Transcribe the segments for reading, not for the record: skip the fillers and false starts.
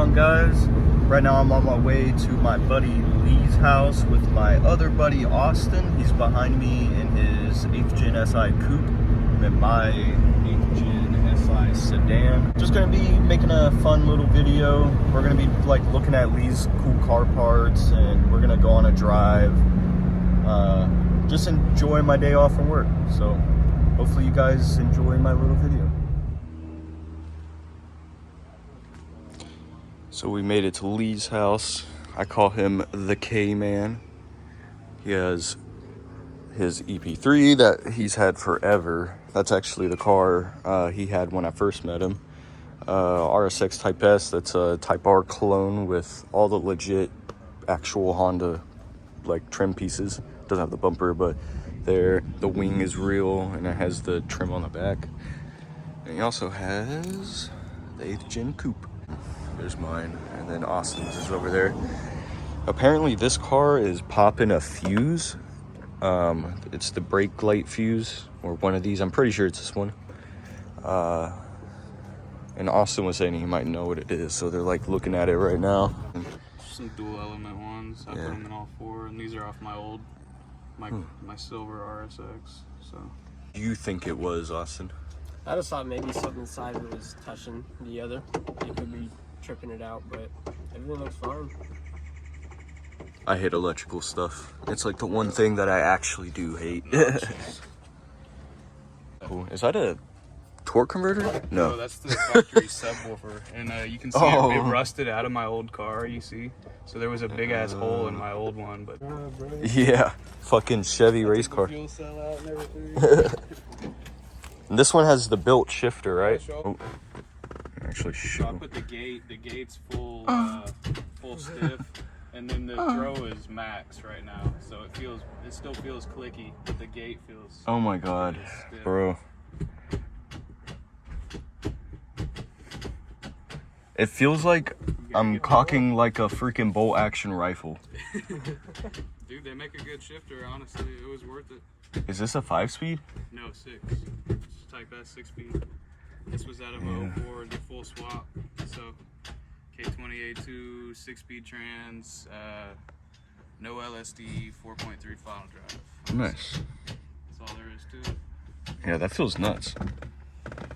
on, guys? Right now I'm on my way to my buddy Lee's house with my other buddy Austin. He's behind me in his 8th Gen SI coupe and my 8th Gen SI sedan. Just gonna be making a fun little video. We're gonna be like looking at Lee's cool car parts, and we're gonna go on a drive. Just enjoy my day off from work. So hopefully you guys enjoy my little video. So we made it to Lee's house. I call him the K-Man. He has his EP3 that he's had forever. That's actually the car he had when I first met him. RSX Type S, that's a Type R clone with all the legit actual Honda like trim pieces. Doesn't have the bumper, but there, the wing is real and it has the trim on the back. And he also has the 8th Gen coupe. There's mine, and then Austin's is over there. Apparently this car is popping a fuse. It's the brake light fuse, or one of these. I'm pretty sure it's this one. And Austin was saying he might know what it is, so they're like looking at it right now. Some dual element ones. I put them in all four, and these are off my old, my silver RSX. So. Do you think it was, Austin? I just thought maybe something inside of it was touching the other. It could be tripping it out, but everything looks fine. I hate electrical stuff. It's like the one thing that I actually do hate. Cool. Is that a torque converter? No. No, that's the factory subwoofer, and you can see it rusted out of my old car. You see, so there was a big ass hole in my old one, but yeah, fucking Chevy race car. Fuel cell out and everything. And this one has the built shifter, right? Oh. Actually, so I put the gate's full stiff, and then the throw is max right now, so it still feels clicky, but the gate feels. Oh my god, bro! It feels like I'm cocking like a freaking bolt action rifle. Dude, they make a good shifter. Honestly, it was worth it. Is this a 5-speed? No, 6. It's Type S 6-speed. This was out of 04, the full swap. So K20A2 6-speed trans, no LSD, 4.3 final drive. Nice. That's all there is to it. Yeah, that feels nuts.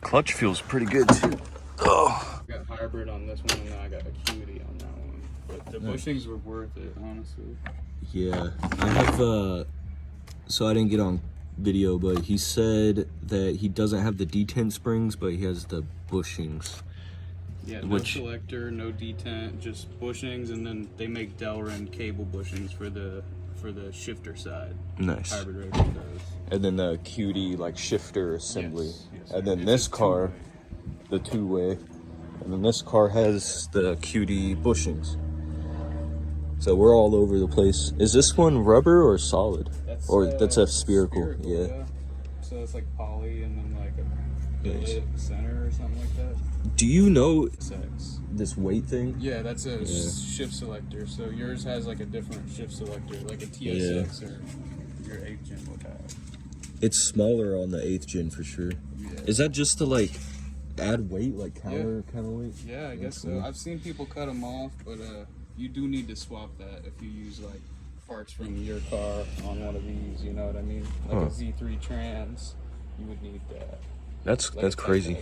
Clutch feels pretty good too. Oh. I got hybrid on this one, and then I got Acuity on that one. But the bushings were worth it, honestly. Yeah, I have so I didn't get on video, but he said that he doesn't have the detent springs, but he has the bushings. Yeah, no selector, no detent, just bushings, and then they make Delrin cable bushings for the shifter side. Nice. Hybrid Racing does. And then the QD like shifter assembly. Yes, and then this car, the two-way, and then this car has the QD bushings. So we're all over the place. Is this one rubber or solid? That's a spherical, yeah. So it's like poly and then like a billet center or something like that. Do you know Sex. this weight thing? Yeah, that's a shift selector. So yours has like a different shift selector, like a TS6 or your 8th Gen would have. It's smaller on the 8th Gen for sure. Yeah. Is that just to like add weight, like counterweight? Yeah, I guess so. I've seen people cut them off, but you do need to swap that if you use like parts from your car on one of these, you know what I mean? Like a Z3 trans, you would need that. That's crazy.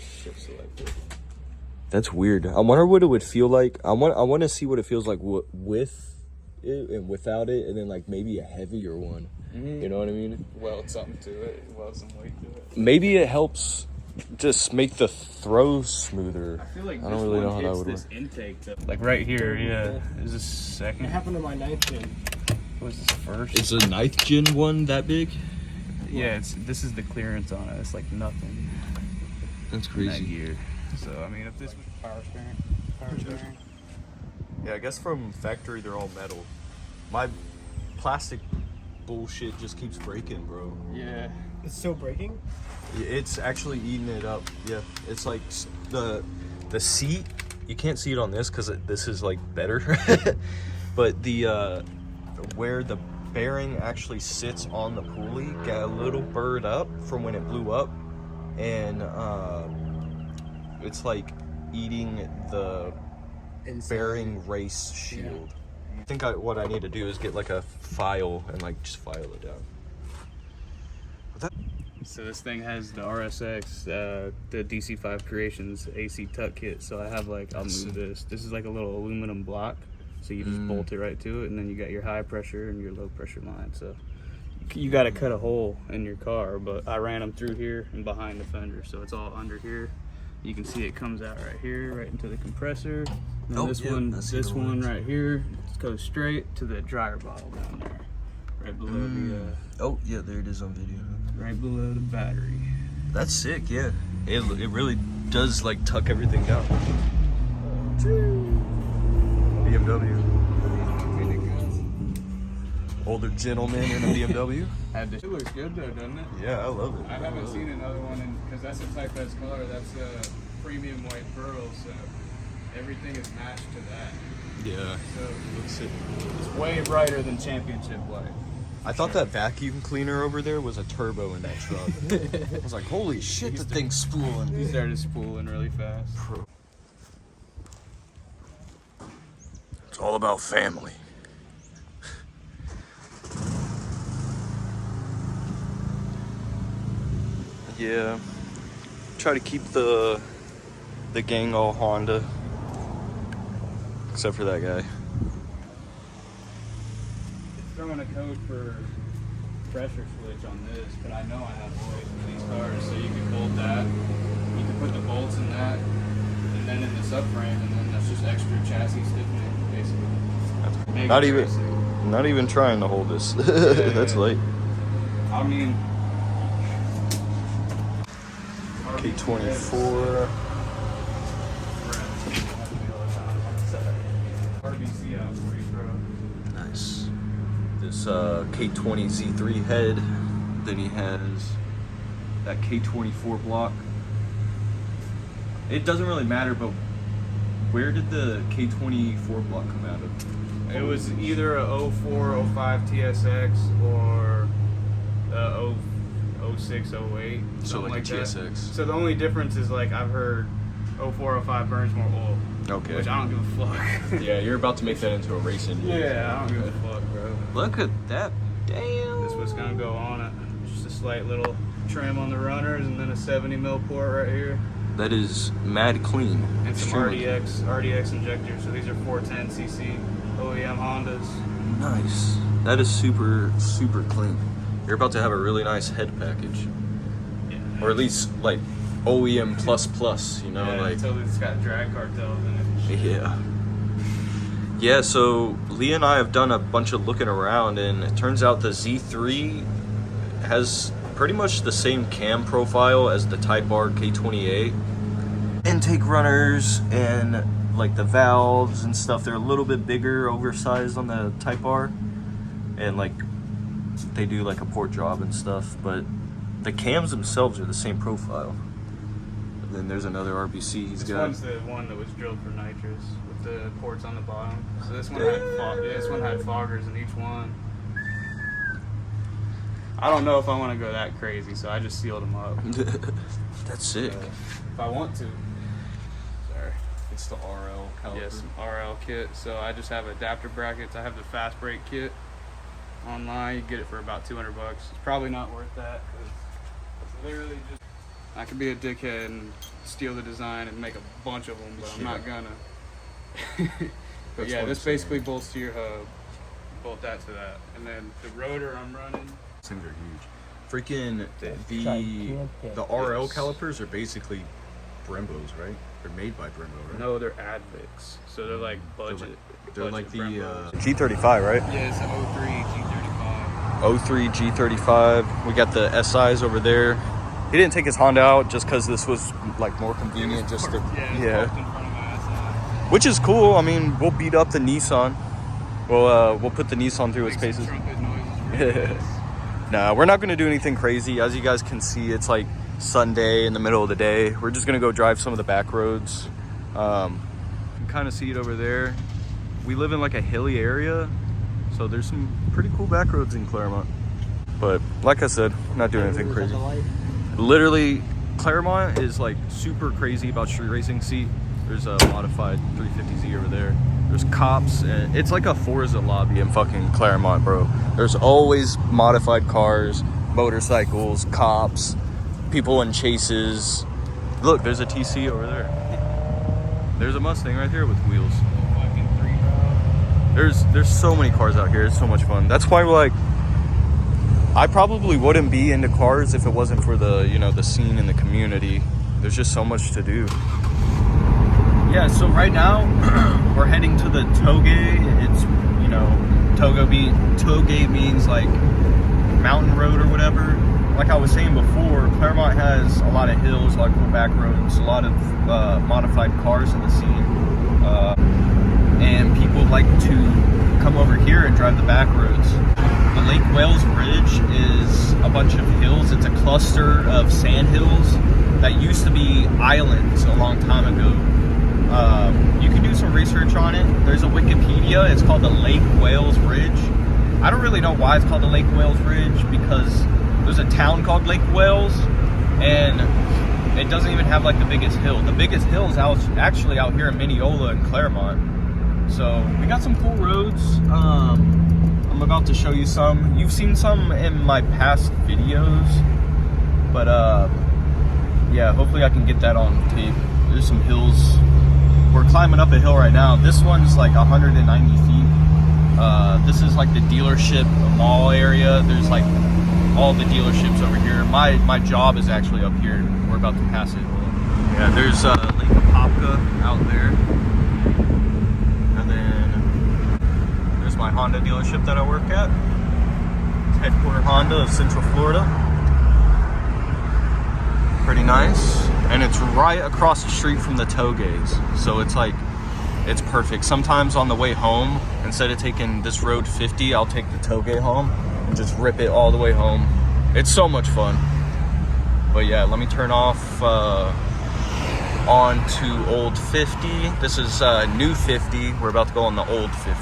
That's weird. I wonder what it would feel like. I want to see what it feels like with it and without it, and then like maybe a heavier one. You know what I mean? Weld something to it. Weld some weight to it. Maybe it helps just make the throw smoother. I feel like I don't really know how that would work. Intake like right here, Is this second? It happened to my 9th Gen. What was this first? Is the 9th Gen one that big? Yeah, this is the clearance on it. It's like nothing. That's crazy. That gear. So I mean, if this was power steering. Yeah, I guess from factory they're all metal. My plastic bullshit just keeps breaking, bro. Yeah. It's still breaking? It's actually eating it up. Yeah, it's like the seat. You can't see it on this because this is like better, but the where the bearing actually sits on the pulley got a little burred up from when it blew up, and it's like eating the bearing race shield. I think what I need to do is get like a file and like just file it down. So this thing has the RSX, the DC5 Creations AC tuck kit. So I have like, I'll move this. This is like a little aluminum block. So you just bolt it right to it, and then you got your high pressure and your low pressure line. So you got to cut a hole in your car, but I ran them through here and behind the fender. So it's all under here. You can see it comes out right here, right into the compressor. And this one right here goes straight to the dryer bottle down there, right below the. Oh yeah, there it is on video. Right below the battery. That's sick. Yeah, it really does like tuck everything down. BMW. Older gentleman in a BMW. It looks good though, doesn't it? Yeah, I love it. I haven't seen another one because that's a Type S color. That's a premium white pearl, so everything is matched to that. Yeah. So it's way brighter than championship white. I thought that vacuum cleaner over there was a turbo in that truck. I was like, holy shit, the thing's spooling. He started spooling really fast. It's all about family. Yeah, try to keep the gang all Honda, except for that guy. It's throwing a code for pressure switch on this, but I know I have voice in these cars, so you can bolt that. You can put the bolts in that, and then in the subframe, and then that's just extra chassis stiffening, basically. Not even trying to hold this. That's light. I mean, K24. RBC out for you, bro. Nice. This K20 Z3 head. Then he has that K24 block. It doesn't really matter, but where did the K24 block come out of? It was either a 04, 05 TSX or a 06, 08. So like a TSX. That. So the only difference is like I've heard 04, 05 burns more oil. Okay. Which I don't give a fuck. Yeah, you're about to make that into a racing. Yeah, I don't give a fuck, bro. Look at that. Damn. This was gonna go on it. Just a slight little trim on the runners and then a 70 mil port right here. That is mad clean. And some RDX injectors. So these are 410cc OEM Hondas. Nice. That is super, super clean. You're about to have a really nice head package. Yeah. Or at least like OEM plus, you know, yeah, like until it's got drag cartels in it. Yeah. Yeah, so Lee and I have done a bunch of looking around, and it turns out the Z3 has pretty much the same cam profile as the Type R K28. Intake runners and like the valves and stuff, they're a little bit bigger, oversized on the Type R. And like they do like a port job and stuff, but the cams themselves are the same profile. And then there's another RBC he's got. This one's the one that was drilled for nitrous with the ports on the bottom. So this one had foggers in each one. I don't know if I want to go that crazy, so I just sealed them up. That's sick. If I want to. Sorry. It's the RL caliper. Yes, RL kit. So I just have adapter brackets. I have the fast brake kit online. You get it for about $200. It's probably not worth that because it's literally just. I could be a dickhead and steal the design and make a bunch of them, but I'm not gonna. But yeah, this basically bolts to your hub. Bolt that to that, and then the rotor I'm running. Things are huge. Freaking the RL calipers are basically Brembos, right? They're made by Brembo, right? No, they're Advics, so they're like budget. They're like the Brembos. G35, right? Yeah, it's an 03 G35. 03 G35. We got the SIs over there. He didn't take his Honda out just because this was like more convenient. Parked in front of my SI. Which is cool. I mean, we'll beat up the Nissan. We'll put the Nissan through its paces. Trumpet noises. Nah, we're not going to do anything crazy. As you guys can see, it's like Sunday in the middle of the day. We're just going to go drive some of the back roads. You can kind of see it over there. We live in like a hilly area, so there's some pretty cool back roads in Claremont. But like I said, not doing anything crazy. Literally, Claremont is like super crazy about street racing. See, There's a modified 350Z over there. There's cops. And it's like a Forza lobby in fucking Claremont, bro. There's always modified cars, motorcycles, cops, people in chases. Look, there's a TC over there. There's a Mustang right there with wheels. There's so many cars out here. It's so much fun. That's why, like, I probably wouldn't be into cars if it wasn't for the, you know, the scene in the community. There's just so much to do. Yeah, so right now we're heading to the Toge. It's, you know, Toge means like mountain road or whatever. Like I was saying before, Claremont has a lot of hills, a lot of cool back roads, a lot of modified cars in the scene. And people like to come over here and drive the back roads. The Lake Wales Ridge is a bunch of hills. It's a cluster of sand hills that used to be islands a long time ago. You can do some research on it. There's a Wikipedia. It's called the Lake Wales Ridge. I don't really know why it's called the Lake Wales Ridge, because there's a town called Lake Wales, and it doesn't even have like the biggest hill. The biggest hill is actually out here in Mineola and Claremont. So we got some cool roads. I'm about to show you some. You've seen some in my past videos, but yeah, hopefully I can get that on tape. There's some hills. We're climbing up a hill right now. This one's like 190 feet. This is like the dealership mall area. There's like all the dealerships over here. My job is actually up here. We're about to pass it. Yeah, there's Lake Apopka out there. And then there's my Honda dealership that I work at. It's Headquarter Honda of Central Florida. Pretty nice. And it's right across the street from the Toges. So it's like, it's perfect. Sometimes on the way home, instead of taking this road 50, I'll take the Toge home and just rip it all the way home. It's so much fun. But yeah, let me turn off on to old 50. This is new 50. We're about to go on the old 50.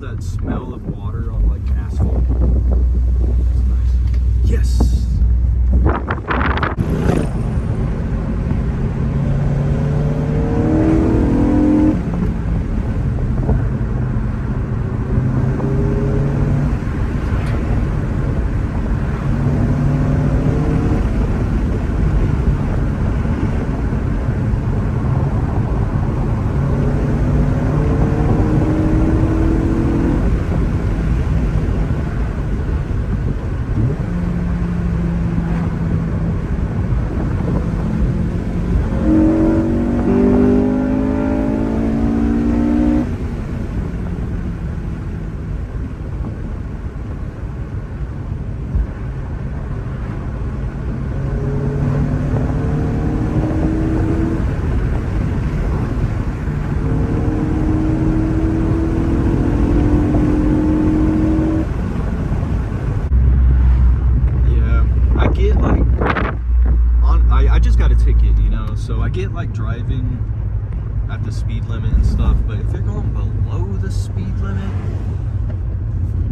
That smell of water on like asphalt. It's nice. Yes. So I get like driving at the speed limit and stuff, but if you're going below the speed limit,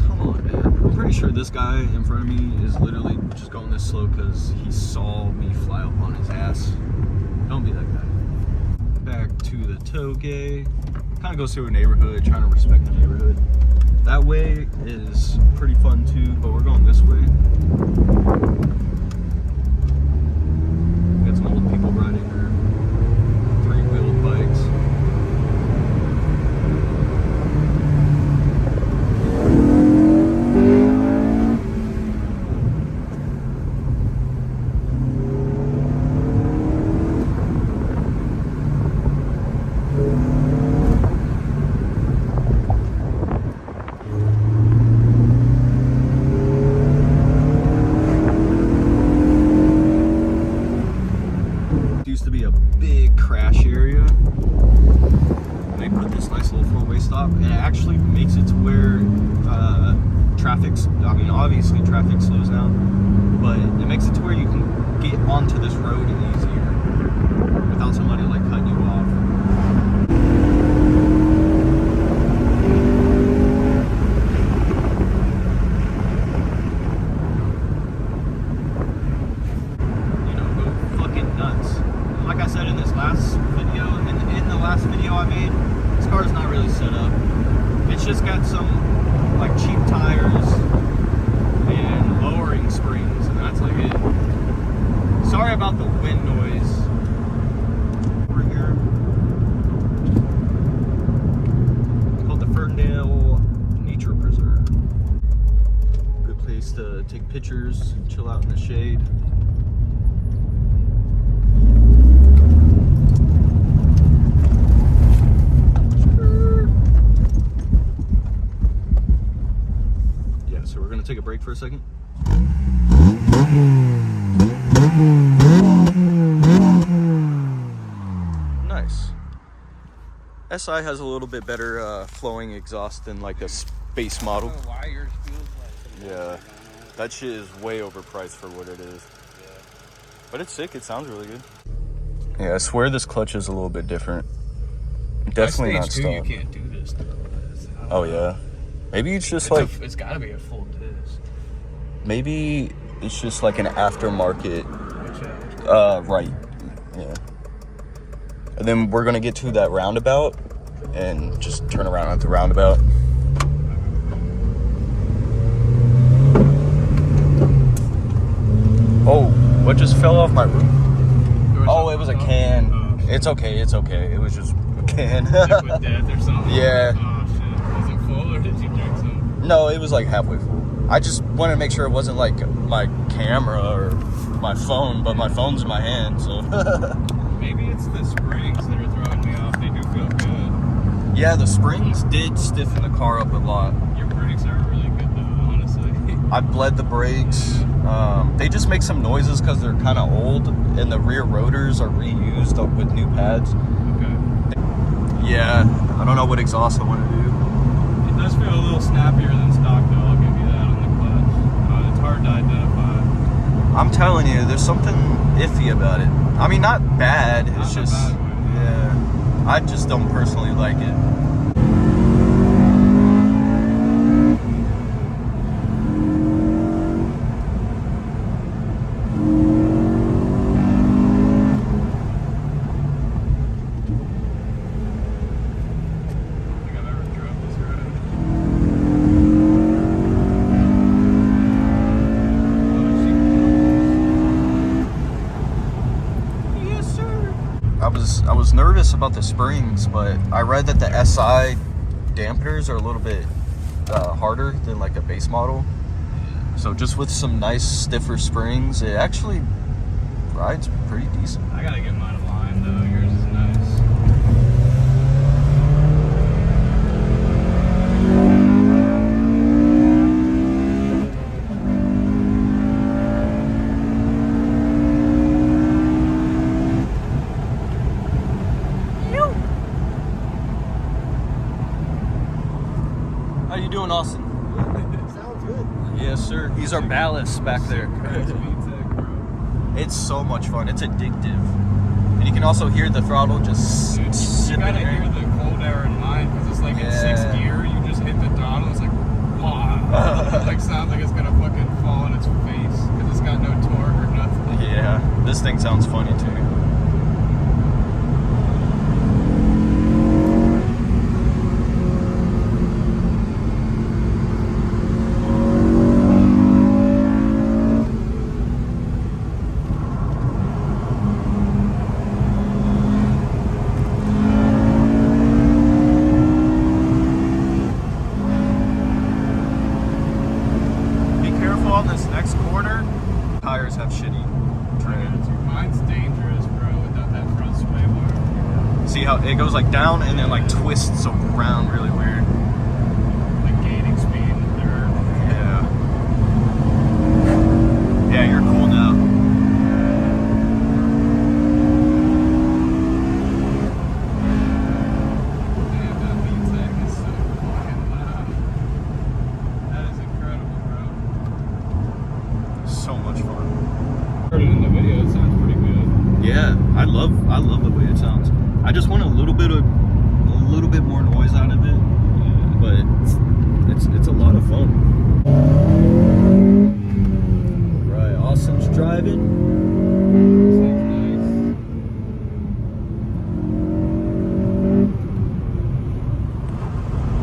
come on, man. I'm pretty sure this guy in front of me is literally just going this slow because he saw me fly up on his ass. Don't be that guy. Back to the Toge. Kind of goes through a neighborhood, trying to respect the neighborhood. That way is pretty fun too, but we're going this way. Got some old people riding their three-wheeled bikes. actually makes it to where I mean, obviously traffic slows down, but it makes it to where you can get onto this road easier without somebody like cutting you off. You know, go fucking nuts. Like I said in this last video, in the last video I made, this car's not really set up. It's just got some like cheap tires and lowering springs, and that's like it. Sorry about the wind noise over here. It's called the Ferndale Nature Preserve. Good place to take pictures, chill out in the shade. So we're gonna take a break for a second. Nice. SI has a little bit better flowing exhaust than like a space model. I don't know why yours feels like Yeah, that shit is way overpriced for what it is. Yeah. But it's sick, it sounds really good. Yeah, I swear this clutch is a little bit different. Definitely not Stage 2, stock. you can't do this though. Oh yeah. Maybe it's just like it's gotta be a full disc. maybe it's just like an aftermarket right. Yeah. And then we're gonna get to that roundabout and just turn around at the roundabout. Oh, what just fell off my roof? Oh, it was a can. It's okay, it's okay. It was just a can. Liquid death or something. Yeah. Oh shit. Was it full or did you drink some? No, it was like halfway full. I just wanted to make sure it wasn't like my camera or my phone, but my phone's in my hand, so. Maybe it's the springs that are throwing me off. They do feel good. Yeah, the springs did stiffen the car up a lot. Your brakes are really good though, honestly. I bled the brakes. They just make some noises because they're kind of old, and the rear rotors are reused with new pads. Okay. Yeah, I don't know what exhaust I want to do. It does feel a little snappier than stock though, I'll give you that on the clutch. It's hard to identify. I'm telling you, there's something iffy about it. I mean, not bad, it's Not in a just, bad way, yeah, I just don't personally like it. I was nervous about the springs, but I read that the SI dampeners are a little bit harder than like a base model. So just with some nice stiffer springs, it actually rides pretty decent. I gotta get mine aligned though. Yours is nice. How you doing, Austin? Sounds good. Yes, sir. He's our ballast back there. It's so much fun. It's addictive. And you can also hear the throttle just You sipping gotta air. hear the cold air in mine because it's like in sixth Yeah. gear. You just hit the throttle. It's like, wow. It like sounds like it's gonna fucking fall on its face because it's got no torque or nothing. Yeah, this thing sounds funny too. Be careful on this next corner. Tires have shitty tread. Mine's dangerous, bro, without that front sway bar. See how it goes like down and then like twists around really weird. Like gaining speed in the dirt. Yeah. Yeah, you're cool now. Man, that lead tag is so love the way it sounds. I just want a little bit more noise out of it, but it's a lot of fun. Right, Austin's driving.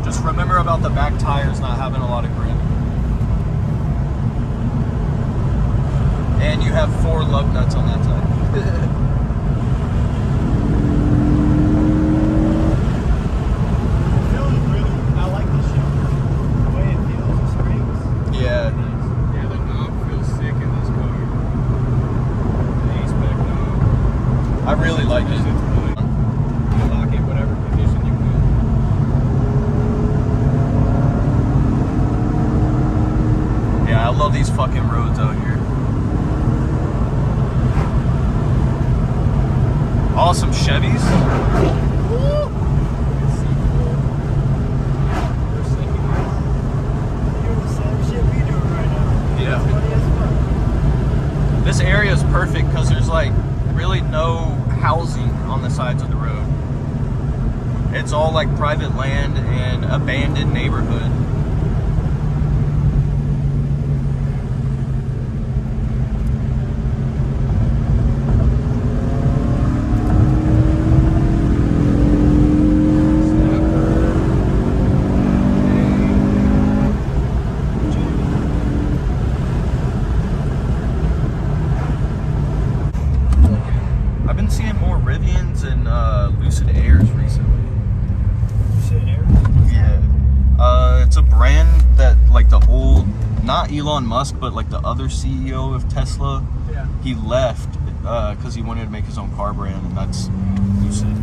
Just remember about the back tires not having a lot of grip. And you have 4 lug nuts on that side. I like this shit. The way it feels, the springs. Yeah. Yeah, the knob feels sick in this car. The A-spec knob. I really like it. It's really, you lock it whatever condition you want. Yeah, I love these fucking roads out here. Awesome Chevys. Yeah. This area is perfect because there's like really no housing on the sides of the road. It's all like private land and abandoned neighborhood. Not Elon Musk, but like the other CEO of Tesla. Yeah. He left because he wanted to make his own car brand, and that's Lucid.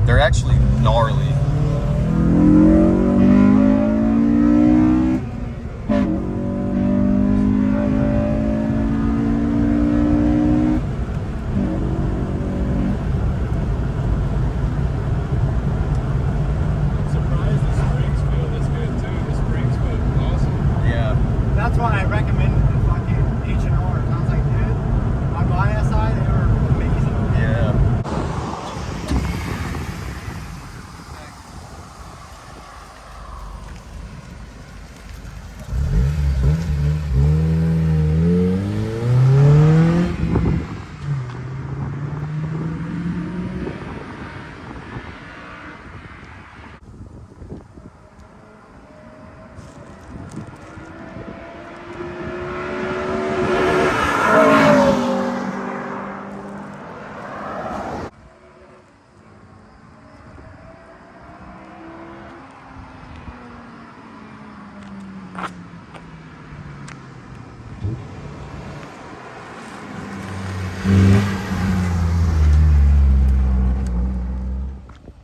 They're actually gnarly. That's why I recommended the fucking H&R. I was like, dude, on my side, they were amazing. Yeah.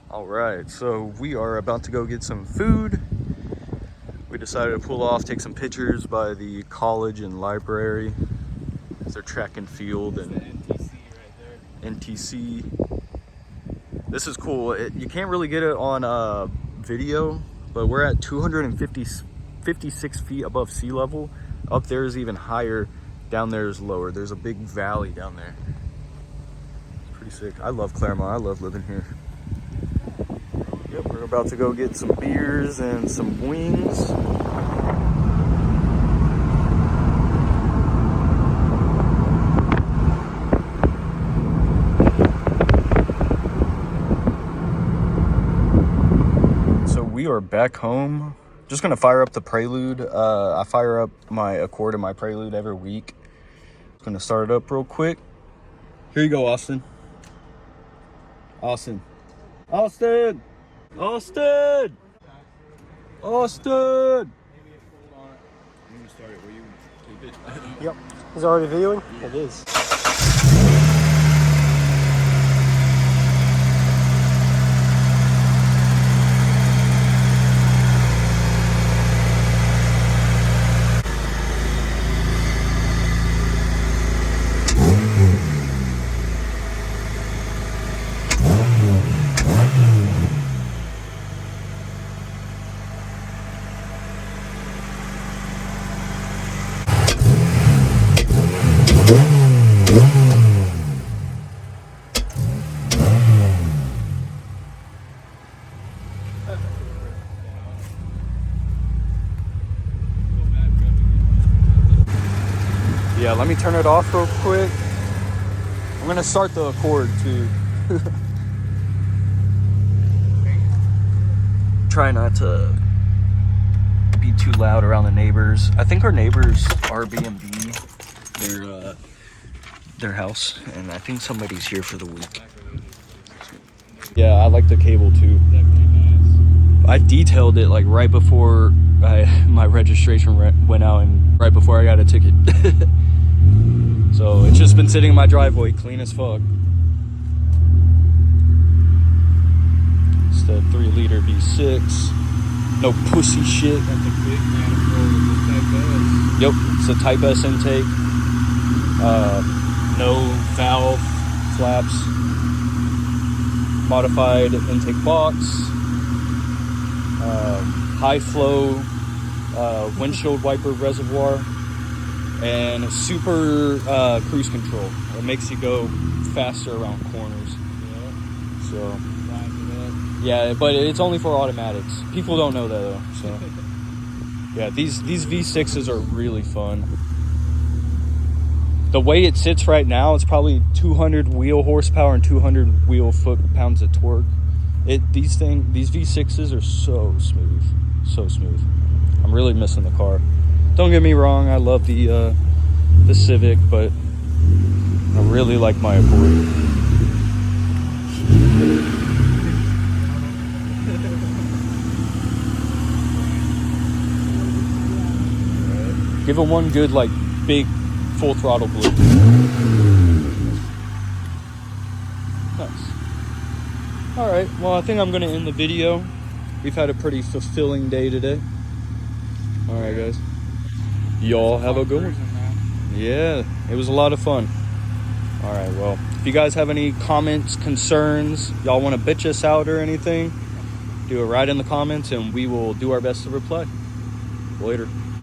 Alright, so we are about to go get some food. We decided to pull off, take some pictures by the college and library. It's their track and field and NTC right there. NTC. This is cool. You can't really get it on video, but we're at 256 feet above sea level. Up there is even higher, down there is lower. There's a big valley down there. It's pretty sick. I love Claremont. I love living here. Yep, we're about to go get some beers and some wings. So we are back home. Just gonna fire up the Prelude. I fire up my Accord and my Prelude every week. Just gonna start it up real quick. Here you go, Austin. Austin. Austin! Austin! Austin! Yep. Is it already videoing? It is. Yeah, let me turn it off real quick. I'm gonna start the Accord too. Try not to be too loud around the neighbors. I think our neighbors Airbnb their house, and I think somebody's here for the week. Yeah, I like the cable too. I detailed it like right before my registration went out and right before I got a ticket. So it's just been sitting in my driveway, clean as fuck. It's the 3-liter V6. No pussy shit. That's a big manifold in the Type S. Yep, it's a Type S intake. No valve flaps. Modified intake box. High flow windshield wiper reservoir. And a super cruise control. It makes you go faster around corners. Yeah. So. Yeah. Yeah, but it's only for automatics. People don't know that though. So. Yeah, these V6s are really fun. The way it sits right now, it's probably 200 wheel horsepower and 200 wheel foot-pounds of torque. These V6s are so smooth, so smooth. I'm really missing the car. Don't get me wrong, I love the Civic, but I really like my Accord. Give it one good, like, big, full throttle blue. Nice. All right, well, I think I'm gonna end the video. We've had a pretty fulfilling day today. All right, guys. Y'all have a good one. Yeah, it was a lot of fun. All right, well, if you guys have any comments, concerns, y'all want to bitch us out or anything, do it right in the comments and we will do our best to reply. Later.